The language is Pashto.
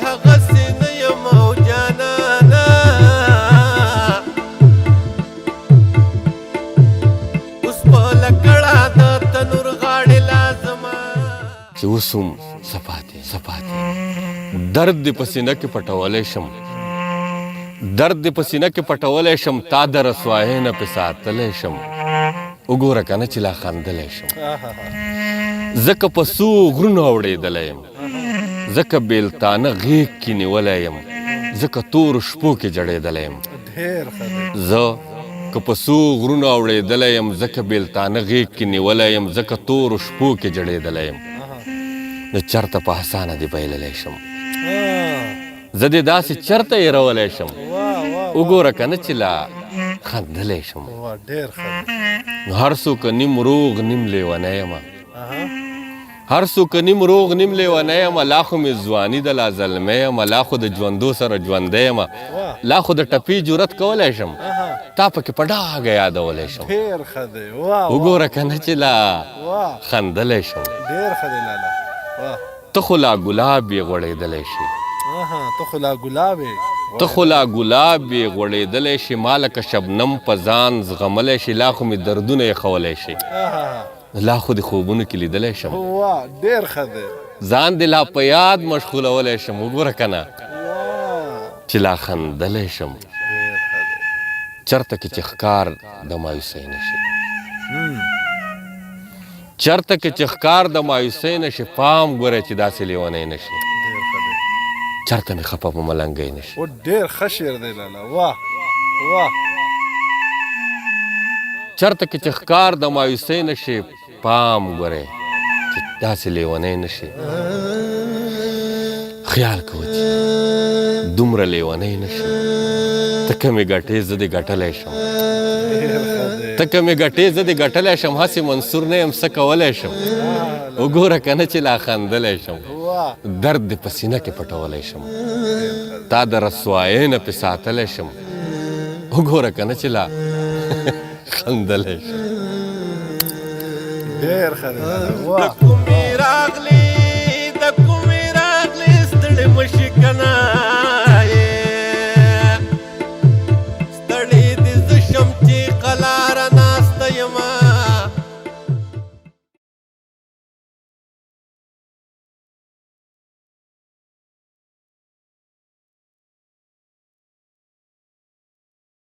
هغسې نه یم او جانانه اوس په لکړه د تنور غاړې لازمه چې اوس هم څه پاتې درد دې په سینه کې پټولی شم درد دې په سینه کې پټولی شم تا د رسوایۍ نه پې ساتلی شم وګوره که نه چې لا خندلی شم ځکه په څو غرونو اوړېدلی یم ځکه بېلتانه غېږ کې نیولی یم ځکه تورو شپو کې جړېدلی یم زه که په څو غرونو اوړېدلی یم ځکه بېلتانه غېږ کې نیولی یم ځکه تورو شپو کې جړېدلی یم نو چرته په اسانه دې بایللی شم زه دې داسې چرته هېرولی شم وګوره که نه چې لا خندلی شم نو هر څوک نیم روغ نیم لیونی یم هر څوک نیم روغ نیم لیونی یم لا خو مې ځواني ده لا زلمی یم لا خو د ژوندو سره ژوندی یم لا خو د ټپې جرت کولی شم تا پکې په ډاګه یادولی شم وګوره که نه چې لا خندلی شم ته خو لا ګلاب یې غوړېدلی شي ته خو لا ګلاب یې غوړېدلی شي ما لکه شبنم په ځان زغملی شي لا خو مې دردونه یخولی شي لا خو دې خوبونو کې لیدلی شم ځان دې لا په یاد مشغولولی شم وګوره که نه چې لا خندلی شم چرته کې چې ښکار د مایوسۍ نه شي چرته کې چې ښکار د مایوسۍ نه شي پام ګوره چې داسې لیونی نه شي چرته مې خفه په ملنګۍ نه شي چرته کې چې ښکار د مایوسۍ نه شي پام ګورئ چې داسې لیونی نه شي خیال کوه چې دومره لیونی نه شي ته کمې ګټې زه دې ګټلی شم ته کمې ګټې زه دې ګټلی شم هسې منصور نه یم څه کولی شم وګوره که نه چې لا خندلی شم درد دې په سینه کې پټولی شم تا د رسوایۍ نه پې ساتلی شم وګوره که نه چې لا خندلی شم د کومې راغلې ستړې مشي که نه